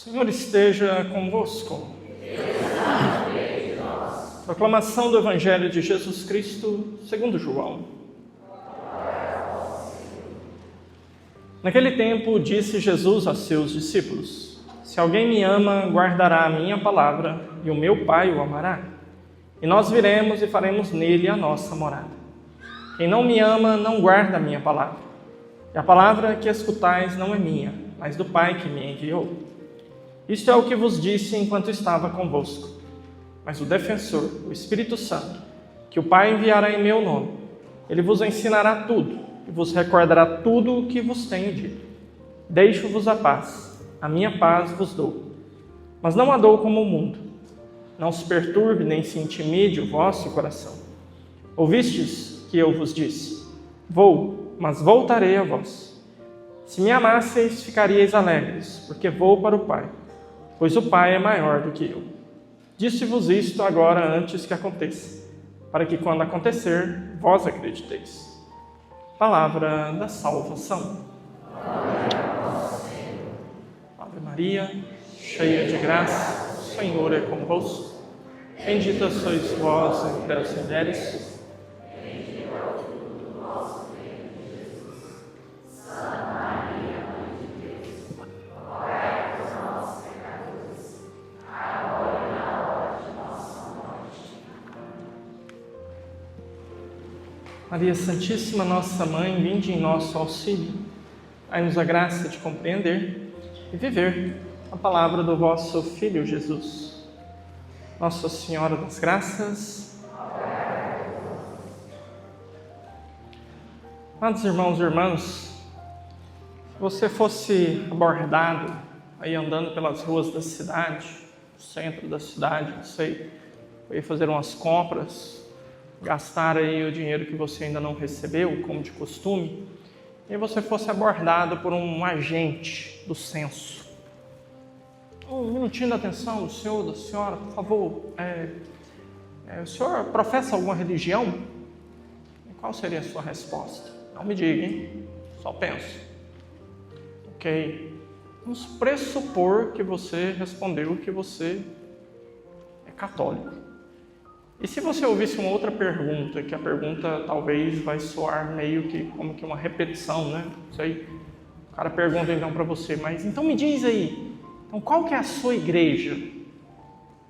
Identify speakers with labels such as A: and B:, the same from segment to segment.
A: Senhor esteja convosco. Proclamação do Evangelho de Jesus Cristo segundo João. Naquele tempo disse Jesus a seus discípulos: Se alguém me ama, guardará a minha palavra, e o meu Pai o amará. E nós viremos e faremos nele a nossa morada. Quem não me ama, não guarda a minha palavra. E a palavra que escutais não é minha, mas do Pai que me enviou. Isto é o que vos disse enquanto estava convosco. Mas o defensor, o Espírito Santo, que o Pai enviará em meu nome, ele vos ensinará tudo e vos recordará tudo o que vos tenho dito. Deixo-vos a paz minha paz vos dou. Mas não a dou como o mundo. Não se perturbe nem se intimide o vosso coração. Ouvistes que eu vos disse: Vou, mas voltarei a vós. Se me amasseis, ficaríeis alegres, porque vou para o Pai, pois o Pai é maior do que eu. Disse-vos isto agora antes que aconteça, para que quando acontecer, vós acrediteis. Palavra da salvação. Ave Maria, cheia de graça, o Senhor é convosco. Bendita sois vós entre as mulheres. Maria Santíssima, nossa Mãe, vinde em nosso auxílio. Dai-nos a graça de compreender e viver a palavra do vosso Filho Jesus. Nossa Senhora das Graças. Amados irmãos e irmãs, se você fosse abordado aí andando pelas ruas da cidade, no centro da cidade, não sei, ir fazer umas compras, gastar aí o dinheiro que você ainda não recebeu, como de costume, e você fosse abordado por um agente do censo. Um minutinho da atenção do senhor, da senhora, por favor. O senhor professa alguma religião? Qual seria a sua resposta? Não me diga, hein? Só penso. Ok. Vamos pressupor que você respondeu que você é católico. E se você ouvisse uma outra pergunta, que a pergunta talvez vai soar meio que como que uma repetição, né? Não sei. O cara pergunta então para você, mas então me diz aí, então qual que é a sua igreja?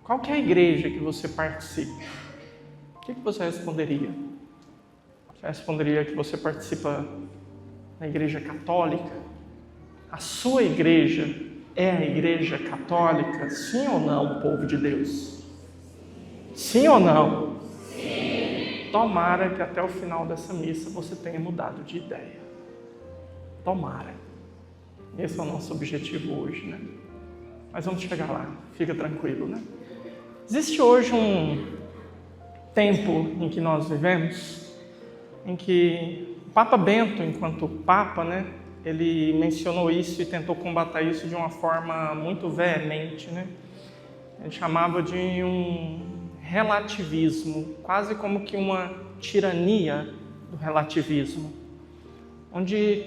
A: Qual que é a igreja que você participa? O que você responderia? Você responderia que você participa da igreja católica? A sua igreja é a igreja católica? Sim ou não, povo de Deus? Sim ou não? Sim. Tomara que até o final dessa missa você tenha mudado de ideia. Tomara. Esse é o nosso objetivo hoje, né? Mas vamos chegar lá, fica tranquilo, né? Existe hoje um tempo em que nós vivemos, em que o Papa Bento, enquanto Papa, né? Ele mencionou isso e tentou combater isso de uma forma muito veemente, né? Ele chamava de um relativismo, quase como que uma tirania do relativismo, onde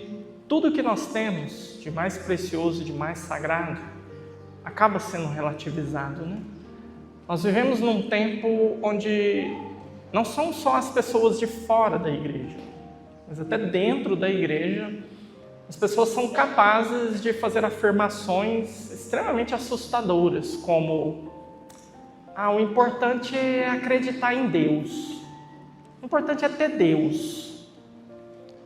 A: tudo que nós temos de mais precioso e de mais sagrado acaba sendo relativizado, né? Nós vivemos num tempo onde não são só as pessoas de fora da igreja, mas até dentro da igreja, as pessoas são capazes de fazer afirmações extremamente assustadoras, como o importante é acreditar em Deus. O importante é ter Deus.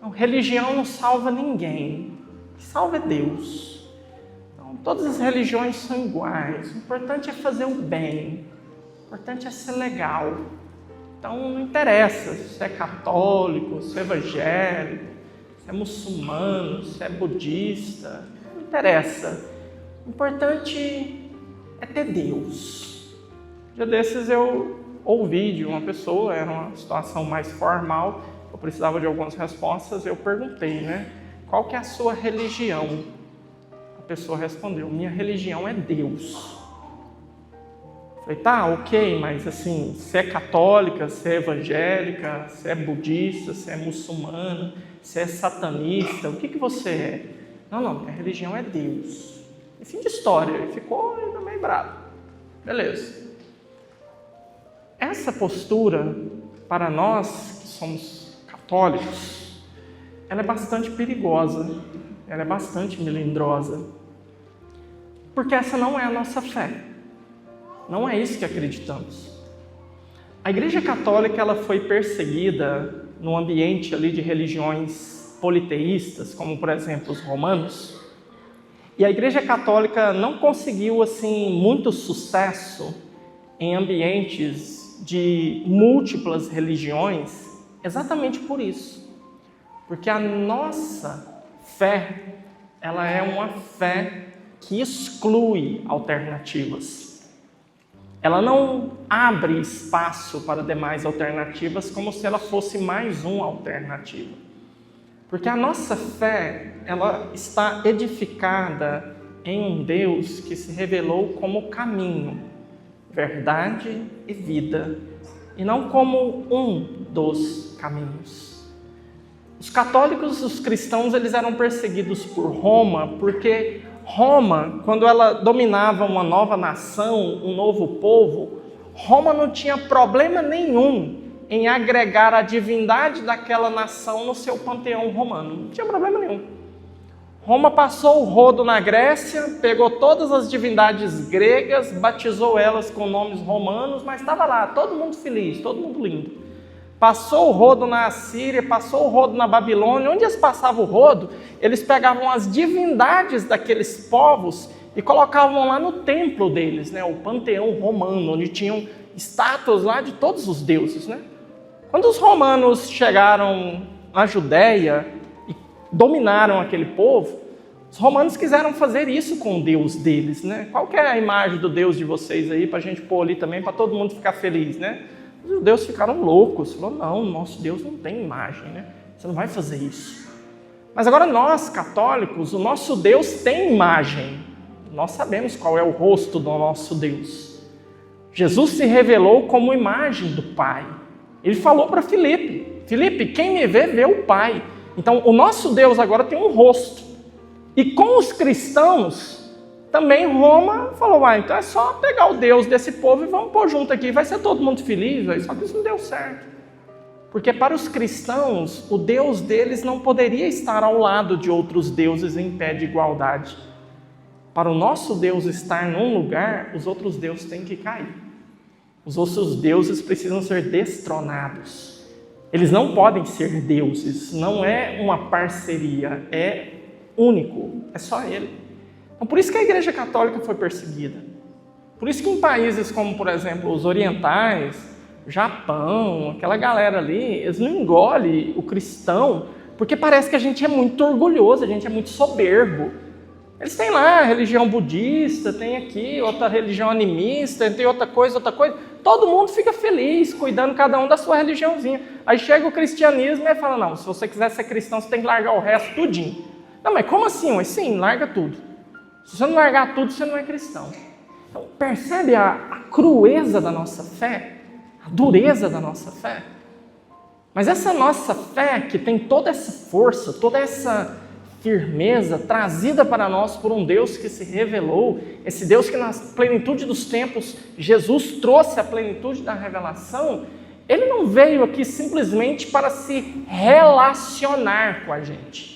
A: A religião não salva ninguém. O que salva é Deus. Então, todas as religiões são iguais. O importante é fazer o bem. O importante é ser legal. Então, não interessa se é católico, se é evangélico, se é muçulmano, se é budista. Não interessa. O importante é ter Deus. Um dia desses eu ouvi de uma pessoa, era uma situação mais formal, eu precisava de algumas respostas, eu perguntei, né? Qual que é a sua religião? A pessoa respondeu, minha religião é Deus. Eu falei, tá, ok, mas assim, se é católica, se é evangélica, se é budista, se é muçulmana, se é satanista, o que você é? Não, minha religião é Deus. E fim de história. E ficou ainda meio bravo. Beleza. Essa postura, para nós que somos católicos, ela é bastante perigosa. Ela é bastante melindrosa. Porque essa não é a nossa fé. Não é isso que acreditamos. A Igreja Católica ela foi perseguida no ambiente ali de religiões politeístas, como por exemplo os romanos. E a Igreja Católica não conseguiu assim muito sucesso em ambientes de múltiplas religiões, exatamente por isso. Porque a nossa fé, ela é uma fé que exclui alternativas. Ela não abre espaço para demais alternativas como se ela fosse mais uma alternativa. Porque a nossa fé, ela está edificada em um Deus que se revelou como caminho, verdade e vida, e não como um dos caminhos. Os católicos, os cristãos, eles eram perseguidos por Roma, porque Roma, quando ela dominava uma nova nação, um novo povo, Roma não tinha problema nenhum em agregar a divindade daquela nação no seu panteão romano. Não tinha problema nenhum. Roma passou o rodo na Grécia, pegou todas as divindades gregas, batizou elas com nomes romanos, mas estava lá, todo mundo feliz, todo mundo lindo. Passou o rodo na Assíria, passou o rodo na Babilônia. Onde eles passavam o rodo, eles pegavam as divindades daqueles povos e colocavam lá no templo deles, né? O panteão romano, onde tinham estátuas lá de todos os deuses, né? Quando os romanos chegaram na Judéia e dominaram aquele povo, os romanos quiseram fazer isso com o Deus deles, né? Qual que é a imagem do Deus de vocês aí, para a gente pôr ali também, para todo mundo ficar feliz, né? Os judeus ficaram loucos, falaram, não, nosso Deus não tem imagem, né? Você não vai fazer isso. Mas agora nós, católicos, o nosso Deus tem imagem. Nós sabemos qual é o rosto do nosso Deus. Jesus se revelou como imagem do Pai. Ele falou para Filipe, Filipe, quem me vê, vê o Pai. Então, o nosso Deus agora tem um rosto. E com os cristãos, também Roma falou, então é só pegar o Deus desse povo e vamos pôr junto aqui, vai ser todo mundo feliz, só que isso não deu certo. Porque para os cristãos, o Deus deles não poderia estar ao lado de outros deuses em pé de igualdade. Para o nosso Deus estar num lugar, os outros deuses têm que cair. Os outros deuses precisam ser destronados. Eles não podem ser deuses, não é uma parceria, é único, é só Ele. Então, por isso que a Igreja Católica foi perseguida. Por isso que em países como, por exemplo, os orientais, Japão, aquela galera ali, eles não engolem o cristão, porque parece que a gente é muito orgulhoso, a gente é muito soberbo. Eles têm lá a religião budista, tem aqui outra religião animista, tem outra coisa. Todo mundo fica feliz, cuidando cada um da sua religiãozinha. Aí chega o cristianismo e fala, não, se você quiser ser cristão, você tem que largar o resto tudinho. Não, mas como assim? Mas sim, larga tudo. Se você não largar tudo, você não é cristão. Então, percebe a crueza da nossa fé? A dureza da nossa fé? Mas essa nossa fé, que tem toda essa força, toda essa firmeza trazida para nós por um Deus que se revelou, esse Deus que na plenitude dos tempos, Jesus trouxe a plenitude da revelação, Ele não veio aqui simplesmente para se relacionar com a gente.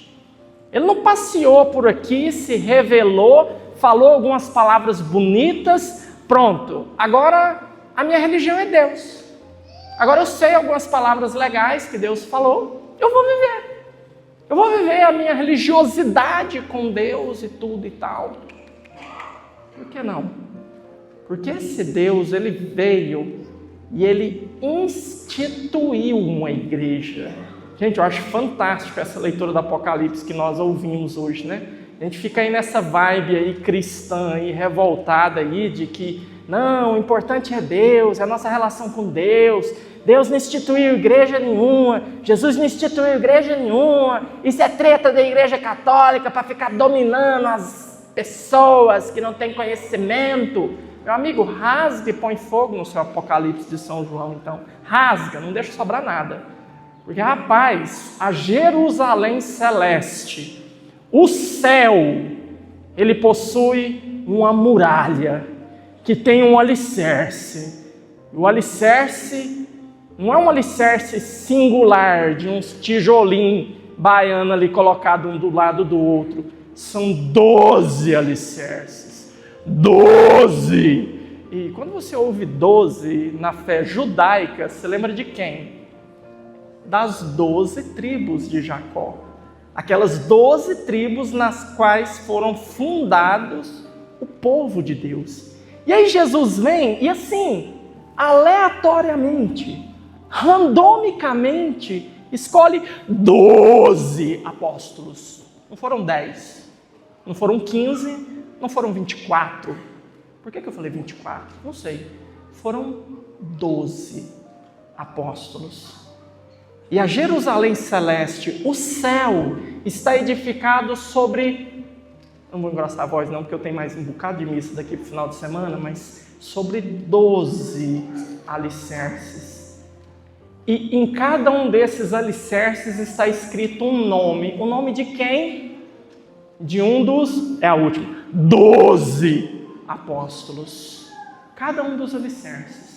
A: Ele não passeou por aqui, se revelou, falou algumas palavras bonitas, pronto, agora a minha religião é Deus. Agora eu sei algumas palavras legais que Deus falou, eu vou viver. Eu vou viver a minha religiosidade com Deus e tudo e tal. Por que não? Porque esse Deus, Ele veio e Ele instituiu uma igreja. Gente, eu acho fantástico essa leitura do Apocalipse que nós ouvimos hoje, né? A gente fica aí nessa vibe aí cristã aí, revoltada aí, de que não, o importante é Deus, é a nossa relação com Deus. Deus não instituiu igreja nenhuma, Jesus não instituiu igreja nenhuma, isso é treta da Igreja Católica para ficar dominando as pessoas que não têm conhecimento. Meu amigo, rasga e põe fogo no seu Apocalipse de São João, então. Rasga, não deixa sobrar nada. Porque, rapaz, a Jerusalém celeste, o céu, ele possui uma muralha que tem um alicerce. O alicerce não é um alicerce singular de uns tijolinhos baianos ali colocados um do lado do outro. São 12 alicerces. 12! E quando você ouve 12 na fé judaica, você lembra de quem? Das 12 tribos de Jacó. Aquelas 12 tribos nas quais foram fundados o povo de Deus. E aí Jesus vem e assim, aleatoriamente, randomicamente, escolhe 12 apóstolos. Não foram 10, não foram 15, não foram 24. Por que eu falei 24? Não sei. Foram 12 apóstolos. E a Jerusalém Celeste, o céu, está edificado sobre... Não vou engrossar a voz não, porque eu tenho mais um bocado de missa daqui para o final de semana, mas sobre 12 alicerces. E em cada um desses alicerces está escrito um nome. O nome de quem? De um dos... É a última. 12 apóstolos. Cada um dos alicerces.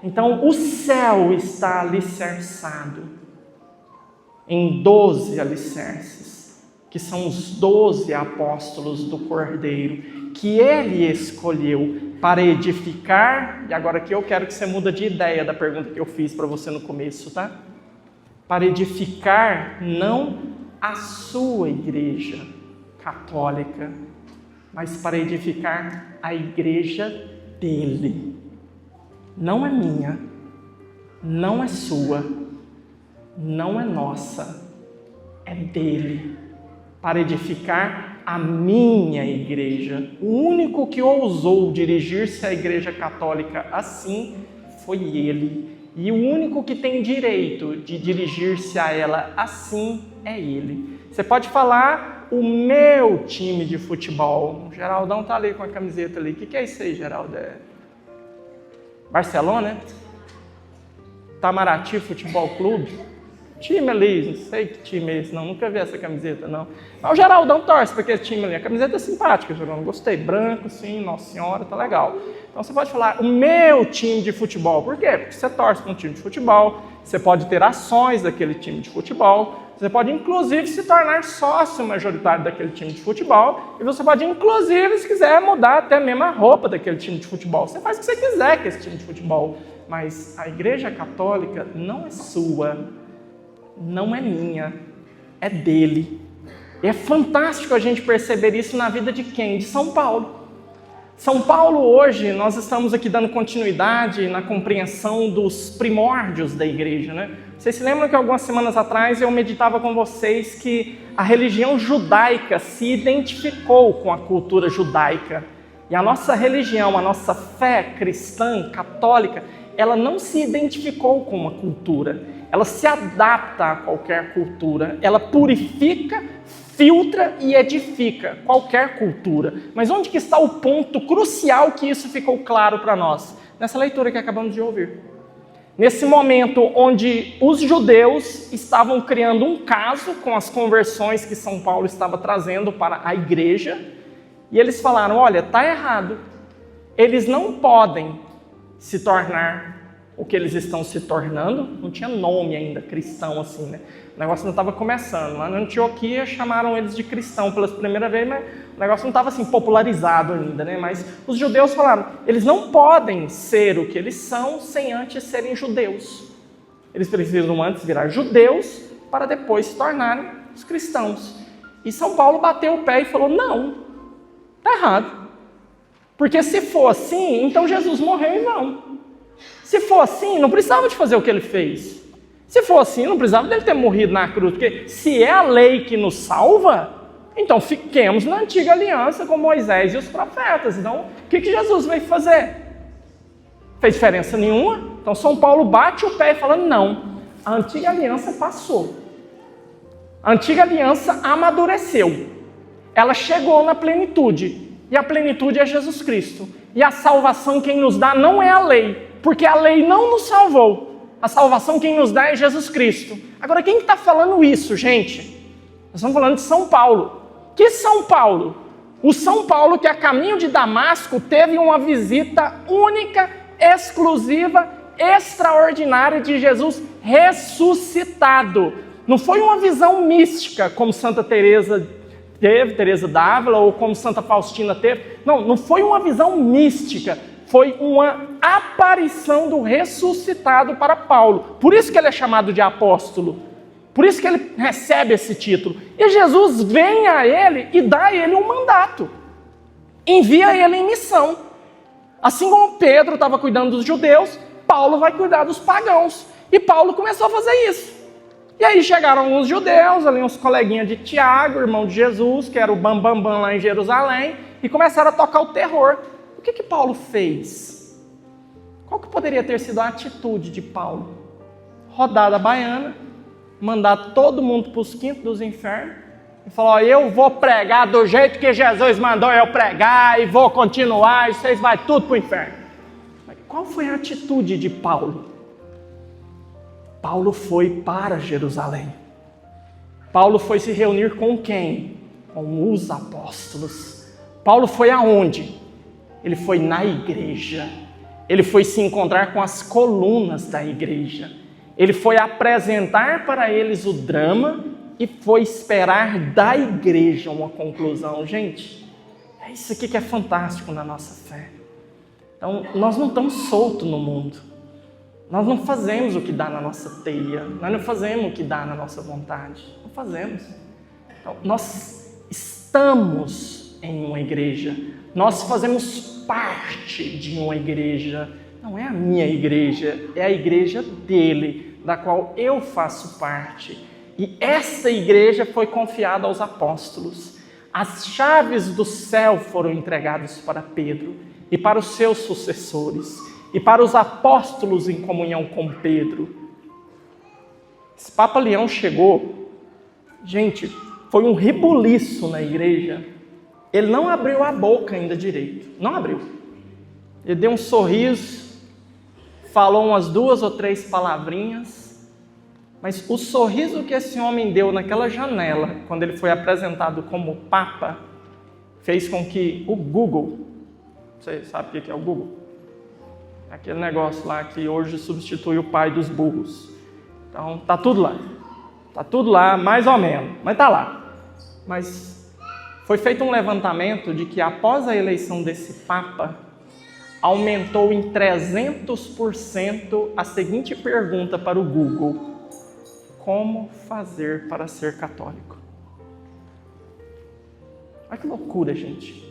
A: Então, o céu está alicerçado em 12 alicerces, que são os 12 apóstolos do Cordeiro, que ele escolheu para edificar, e agora aqui eu quero que você mude de ideia da pergunta que eu fiz para você no começo, tá? Para edificar não a sua igreja católica, mas para edificar a igreja dele. Não é minha, não é sua, não é nossa, é dele, para edificar a minha igreja. O único que ousou dirigir-se à igreja católica assim foi ele, e o único que tem direito de dirigir-se a ela assim é ele. Você pode falar o meu time de futebol. O Geraldão está ali com a camiseta ali. O que é isso aí, Geraldo? É Barcelona, né? Itamaraty Futebol Clube. Time ali, não sei que time é esse, não. Nunca vi essa camiseta, não. Mas o Geraldão torce para aquele time ali. A camiseta é simpática, Geraldão. Gostei. Branco, sim, Nossa Senhora, tá legal. Então você pode falar o meu time de futebol. Por quê? Porque você torce para um time de futebol. Você pode ter ações daquele time de futebol. Você pode, inclusive, se tornar sócio majoritário daquele time de futebol. E você pode, inclusive, se quiser, mudar até mesmo a roupa daquele time de futebol. Você faz o que você quiser com esse time de futebol. Mas a Igreja Católica não é sua, não é minha, é dele. E é fantástico a gente perceber isso na vida de quem? De São Paulo. São Paulo, hoje, nós estamos aqui dando continuidade na compreensão dos primórdios da igreja, né? Vocês se lembram que algumas semanas atrás eu meditava com vocês que a religião judaica se identificou com a cultura judaica. E a nossa religião, a nossa fé cristã, católica, ela não se identificou com uma cultura. Ela se adapta a qualquer cultura. Ela purifica, filtra e edifica qualquer cultura. Mas onde que está o ponto crucial que isso ficou claro para nós? Nessa leitura que acabamos de ouvir. Nesse momento onde os judeus estavam criando um caso com as conversões que São Paulo estava trazendo para a igreja, e eles falaram, olha, está errado. Eles não podem se tornar o que eles estão se tornando. Não tinha nome ainda cristão assim, né? O negócio não estava começando. Lá na Antioquia chamaram eles de cristão pela primeira vez, mas o negócio não estava assim popularizado ainda, né? Mas os judeus falaram, eles não podem ser o que eles são sem antes serem judeus. Eles precisam antes virar judeus para depois se tornarem os cristãos. E São Paulo bateu o pé e falou, não, está errado. Porque se for assim, então Jesus morreu em vão. Se for assim, não precisava de fazer o que ele fez. Se for assim, não precisava dele ter morrido na cruz. Porque se é a lei que nos salva, então fiquemos na antiga aliança com Moisés e os profetas. Então, o que Jesus veio fazer? Fez diferença nenhuma? Então São Paulo bate o pé e fala, não, a antiga aliança passou. A antiga aliança amadureceu. Ela chegou na plenitude. E a plenitude é Jesus Cristo. E a salvação quem nos dá não é a lei, porque a lei não nos salvou. A salvação quem nos dá é Jesus Cristo. Agora, quem está falando isso, gente? Nós estamos falando de São Paulo. Que São Paulo? O São Paulo, que a caminho de Damasco, teve uma visita única, exclusiva, extraordinária de Jesus ressuscitado. Não foi uma visão mística, como Santa Teresa teve, Teresa d'Ávila, ou como Santa Faustina teve. Não foi uma visão mística. Foi uma aparição do ressuscitado para Paulo. Por isso que ele é chamado de apóstolo. Por isso que ele recebe esse título. E Jesus vem a ele e dá a ele um mandato. Envia ele em missão. Assim como Pedro estava cuidando dos judeus, Paulo vai cuidar dos pagãos. E Paulo começou a fazer isso. E aí chegaram alguns judeus, ali uns coleguinhas de Tiago, irmão de Jesus, que era o bambambam lá em Jerusalém, e começaram a tocar o terror. O que Paulo fez? Qual que poderia ter sido a atitude de Paulo? Rodada baiana, mandar todo mundo para os quintos dos infernos e falar: eu vou pregar do jeito que Jesus mandou eu pregar e vou continuar e vocês vão tudo para o inferno. Mas qual foi a atitude de Paulo? Paulo foi para Jerusalém. Paulo foi se reunir com quem? Com os apóstolos. Paulo foi aonde? Ele foi na igreja. Ele foi se encontrar com as colunas da igreja. Ele foi apresentar para eles o drama e foi esperar da igreja uma conclusão. Gente, é isso aqui que é fantástico na nossa fé. Então, nós não estamos soltos no mundo. Nós não fazemos o que dá na nossa teia. Nós não fazemos o que dá na nossa vontade. Não fazemos. Então, nós estamos em uma igreja. Nós fazemos parte de uma igreja. Não é a minha igreja, é a igreja dele, da qual eu faço parte. E essa igreja foi confiada aos apóstolos. As chaves do céu foram entregadas para Pedro e para os seus sucessores e para os apóstolos em comunhão com Pedro. Esse Papa Leão chegou, gente, foi um rebuliço na igreja. Ele não abriu a boca ainda direito, não abriu. Ele deu um sorriso, falou umas 2 ou 3 palavrinhas, mas o sorriso que esse homem deu naquela janela, quando ele foi apresentado como Papa, fez com que o Google, você sabe o que é o Google? Aquele negócio lá que hoje substitui o pai dos burros. Então, tá tudo lá, mais ou menos, mas tá lá. Mas foi feito um levantamento de que após a eleição desse Papa, aumentou em 300% a seguinte pergunta para o Google: como fazer para ser católico? Olha que loucura, gente.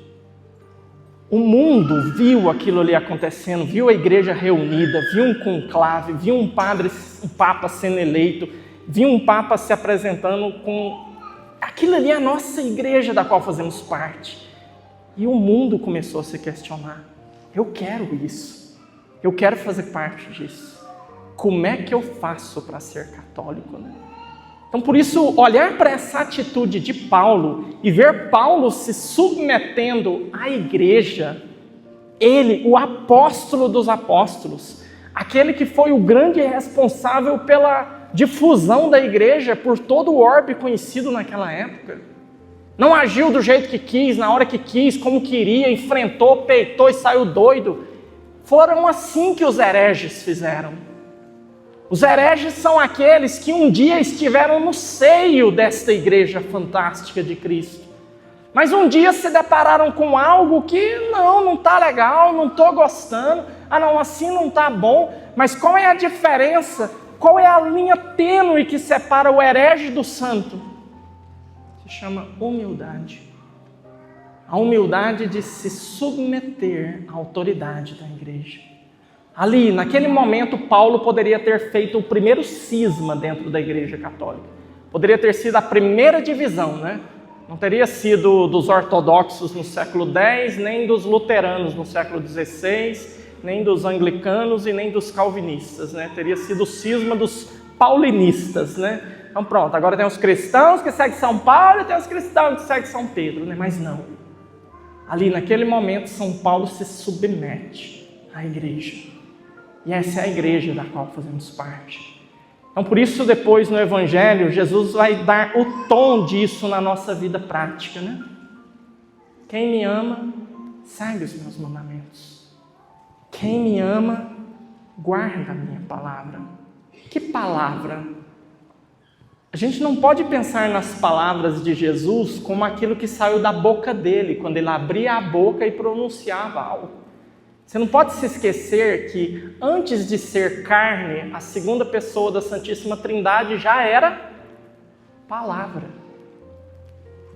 A: O mundo viu aquilo ali acontecendo, viu a igreja reunida, viu um conclave, viu um papa sendo eleito, viu um papa se apresentando com... Aquilo ali é a nossa igreja da qual fazemos parte. E o mundo começou a se questionar. Eu quero isso. Eu quero fazer parte disso. Como é que eu faço para ser católico, né? Então, por isso, olhar para essa atitude de Paulo e ver Paulo se submetendo à igreja, ele, o apóstolo dos apóstolos, aquele que foi o grande responsável pela difusão da igreja por todo o orbe conhecido naquela época. Não agiu do jeito que quis, na hora que quis, como queria, enfrentou, peitou e saiu doido. Foram assim que os hereges fizeram. Os hereges são aqueles que um dia estiveram no seio desta igreja fantástica de Cristo, mas um dia se depararam com algo que não está legal, não estou gostando, assim não está bom. Mas qual é a diferença? Qual é a linha tênue que separa o herege do santo? Se chama humildade. A humildade de se submeter à autoridade da igreja. Ali, naquele momento, Paulo poderia ter feito o primeiro cisma dentro da igreja católica. Poderia ter sido a primeira divisão, né? Não teria sido dos ortodoxos no século X, nem dos luteranos no século XVI, nem dos anglicanos e nem dos calvinistas, né? Teria sido o cisma dos paulinistas, né? Então pronto, agora tem os cristãos que seguem São Paulo e tem os cristãos que seguem São Pedro, né? Mas não. Ali, naquele momento, São Paulo se submete à igreja. E essa é a igreja da qual fazemos parte. Então, por isso, depois no Evangelho, Jesus vai dar o tom disso na nossa vida prática, né? Quem me ama, segue os meus mandamentos. Quem me ama, guarda a minha palavra. Que palavra? A gente não pode pensar nas palavras de Jesus como aquilo que saiu da boca dele, quando ele abria a boca e pronunciava algo. Você não pode se esquecer que antes de ser carne, a segunda pessoa da Santíssima Trindade já era palavra.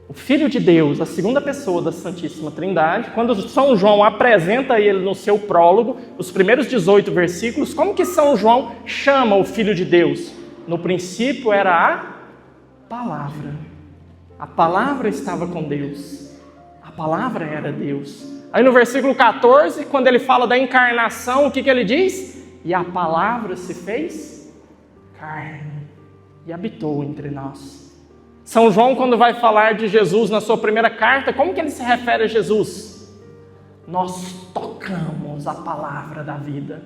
A: O Filho de Deus, a segunda pessoa da Santíssima Trindade, quando São João apresenta ele no seu prólogo, os primeiros 18 versículos, como que São João chama o Filho de Deus? No princípio era a palavra. A palavra estava com Deus. A palavra era Deus. Aí no versículo 14, quando ele fala da encarnação, o que ele diz? E a palavra se fez carne e habitou entre nós. São João, quando vai falar de Jesus na sua primeira carta, como que ele se refere a Jesus? Nós tocamos a palavra da vida.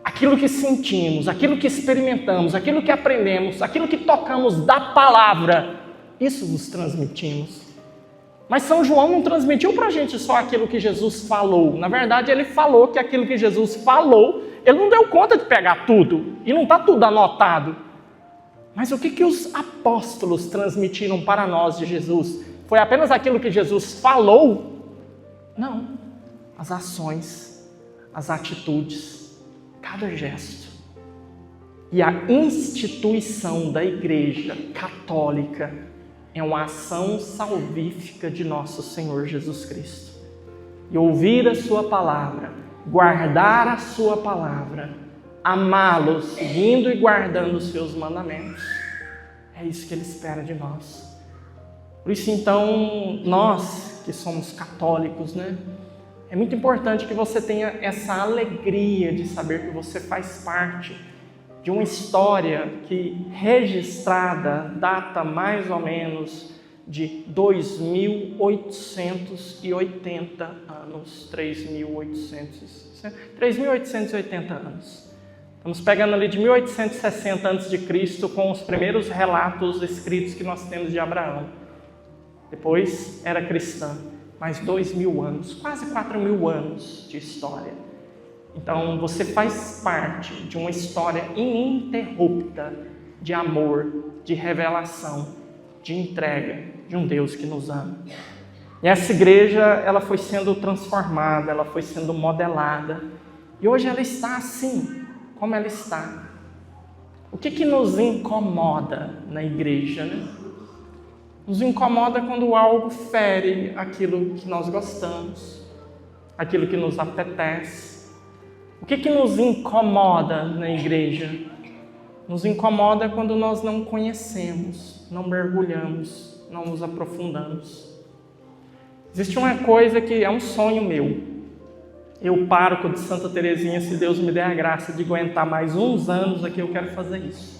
A: Aquilo que sentimos, aquilo que experimentamos, aquilo que aprendemos, aquilo que tocamos da palavra, isso vos transmitimos. Mas São João não transmitiu para a gente só aquilo que Jesus falou. Na verdade, ele falou que aquilo que Jesus falou, ele não deu conta de pegar tudo. E não está tudo anotado. Mas o que os apóstolos transmitiram para nós de Jesus? Foi apenas aquilo que Jesus falou? Não. As ações, as atitudes, cada gesto. E a instituição da Igreja Católica é uma ação salvífica de nosso Senhor Jesus Cristo. E ouvir a sua palavra, guardar a sua palavra, amá-lo, seguindo e guardando os seus mandamentos. É isso que Ele espera de nós. Por isso, então, nós que somos católicos, é muito importante que você tenha essa alegria de saber que você faz parte de uma história que, registrada, data mais ou menos de 2.880 anos, 3.880 anos. Estamos pegando ali de 1860 a.C. com os primeiros relatos escritos que nós temos de Abraão. Depois era cristã, mais 2.000 anos, quase 4.000 anos de história. Então você faz parte de uma história ininterrupta de amor, de revelação, de entrega de um Deus que nos ama. E essa igreja, ela foi sendo transformada, ela foi sendo modelada. E hoje ela está assim, como ela está. O que nos incomoda na igreja, Nos incomoda quando algo fere aquilo que nós gostamos, aquilo que nos apetece. O que nos incomoda na igreja? Nos incomoda quando nós não conhecemos, não mergulhamos, não nos aprofundamos. Existe uma coisa que é um sonho meu. Eu, pároco de Santa Teresinha, se Deus me der a graça de aguentar mais uns anos aqui, eu quero fazer isso.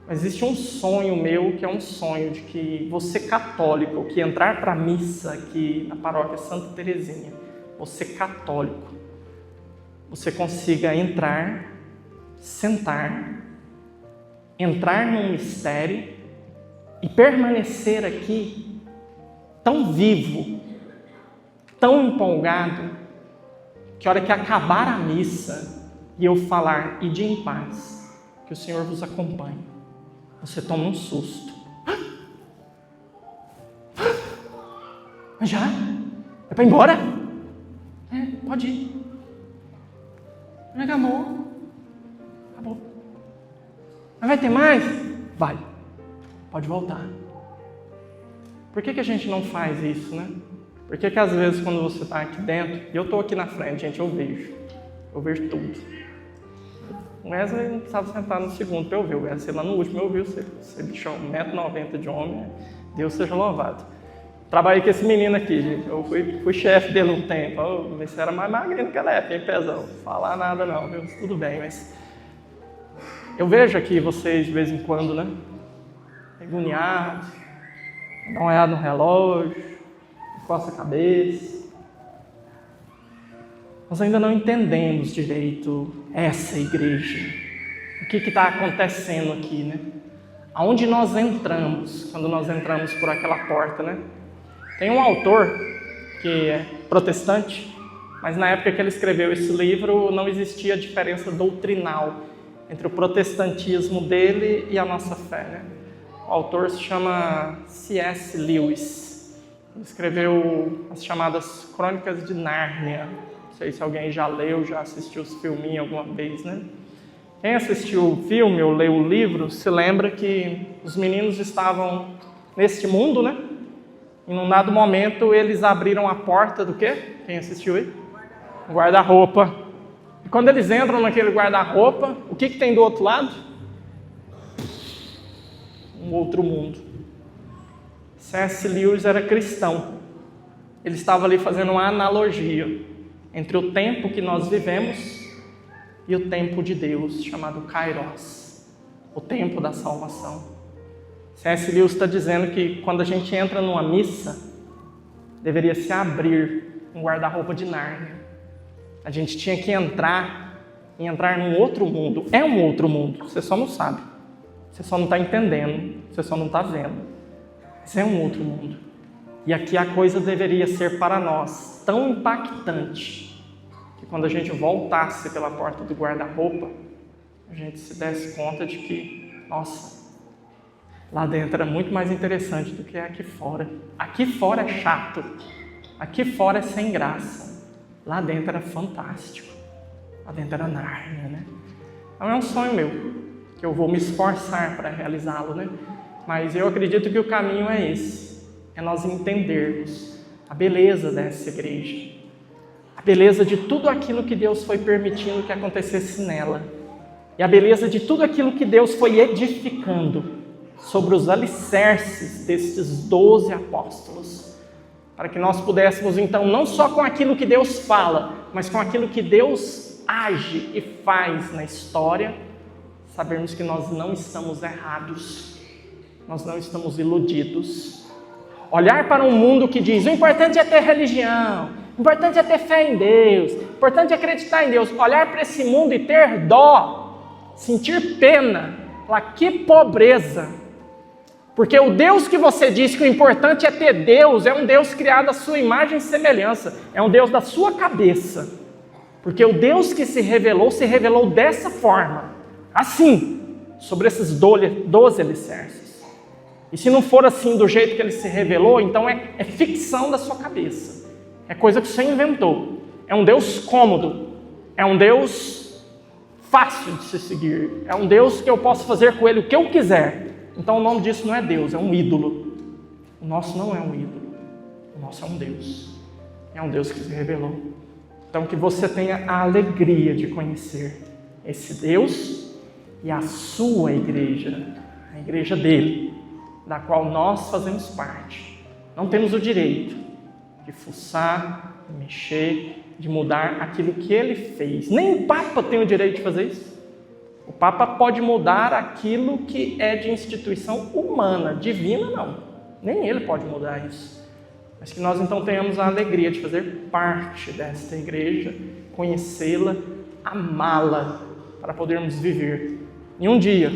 A: Mas existe um sonho meu, que é um sonho de que você católico, que entrar para a missa aqui na paróquia Santa Teresinha, você católico, você consiga entrar, sentar, entrar num mistério e permanecer aqui tão vivo, tão empolgado, que a hora que acabar a missa e eu falar "ide em paz", que o Senhor vos acompanhe, você toma um susto. Mas já? É para ir embora? Pode ir. Acabou. Mas vai ter mais? Vai. Pode voltar. Por que a gente não faz isso, Por que às vezes quando você está aqui dentro, e eu estou aqui na frente, gente, eu vejo tudo. O Wesley não precisava sentar no segundo para eu ver, o Wesley lá no último eu vi você bichão, 1,90 m de homem, Deus seja louvado. Trabalhei com esse menino aqui, gente, eu fui chefe dele um tempo, você era mais magrinho naquela época, hein, pezão, falar nada não, viu? Tudo bem, mas eu vejo aqui vocês de vez em quando, agoniados, dá uma olhada no relógio, coça a cabeça. Nós ainda não entendemos direito essa igreja. O que está acontecendo aqui, Aonde nós entramos, quando nós entramos por aquela porta, Tem um autor que é protestante, mas na época que ele escreveu esse livro não existia diferença doutrinal entre o protestantismo dele e a nossa fé, né? O autor se chama C.S. Lewis. Ele escreveu as chamadas Crônicas de Nárnia. Não sei se alguém já leu, já assistiu os filminhos alguma vez, né? Quem assistiu o filme ou leu o livro se lembra que os meninos estavam neste mundo, né? Em um dado momento eles abriram a porta do quê? Quem assistiu aí? Um guarda-roupa. E quando eles entram naquele guarda-roupa, o que tem do outro lado? Um outro mundo. C.S. Lewis era cristão. Ele estava ali fazendo uma analogia entre o tempo que nós vivemos e o tempo de Deus, chamado Kairos, o tempo da salvação. C.S. Lewis está dizendo que quando a gente entra numa missa, deveria se abrir um guarda-roupa de Nárnia. A gente tinha que entrar num outro mundo. É um outro mundo, você só não sabe. Você só não está entendendo, você só não está vendo. Mas é um outro mundo. E aqui a coisa deveria ser para nós tão impactante que quando a gente voltasse pela porta do guarda-roupa, a gente se desse conta de que, nossa, lá dentro é muito mais interessante do que aqui fora. Aqui fora é chato, aqui fora é sem graça. Lá dentro era fantástico, lá dentro era Nárnia, né? Então é um sonho meu, que eu vou me esforçar para realizá-lo, né? Mas eu acredito que o caminho é esse, é nós entendermos a beleza dessa igreja, a beleza de tudo aquilo que Deus foi permitindo que acontecesse nela, e a beleza de tudo aquilo que Deus foi edificando sobre os alicerces destes 12 apóstolos, para que nós pudéssemos então, não só com aquilo que Deus fala, mas com aquilo que Deus age e faz na história, sabermos que nós não estamos errados, nós não estamos iludidos. Olhar para um mundo que diz, o importante é ter religião, o importante é ter fé em Deus, o importante é acreditar em Deus. Olhar para esse mundo e ter dó, sentir pena, falar, que pobreza. Porque o Deus que você diz que o importante é ter Deus, é um Deus criado à sua imagem e semelhança, é um Deus da sua cabeça. Porque o Deus que se revelou dessa forma, assim, sobre esses 12 alicerces. E se não for assim do jeito que ele se revelou, então é ficção da sua cabeça. É coisa que você inventou. É um Deus cômodo. É um Deus fácil de se seguir. É um Deus que eu posso fazer com ele o que eu quiser. Então o nome disso não é Deus, é um ídolo. O nosso não é um ídolo. O nosso é um Deus. É um Deus que se revelou. Então que você tenha a alegria de conhecer esse Deus e a sua igreja, a igreja dele, da qual nós fazemos parte. Não temos o direito de fuçar, de mexer, de mudar aquilo que ele fez. Nem o Papa tem o direito de fazer isso. O Papa pode mudar aquilo que é de instituição humana, divina não. Nem ele pode mudar isso. Mas que nós então tenhamos a alegria de fazer parte desta igreja, conhecê-la, amá-la, para podermos viver. E um dia,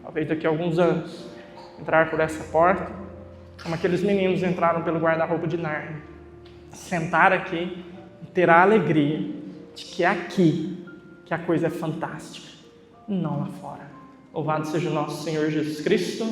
A: talvez daqui a alguns anos, entrar por essa porta, como aqueles meninos entraram pelo guarda-roupa de Nárnia, sentar aqui e ter a alegria de que é aqui que a coisa é fantástica, não lá fora. Louvado seja o nosso Senhor Jesus Cristo.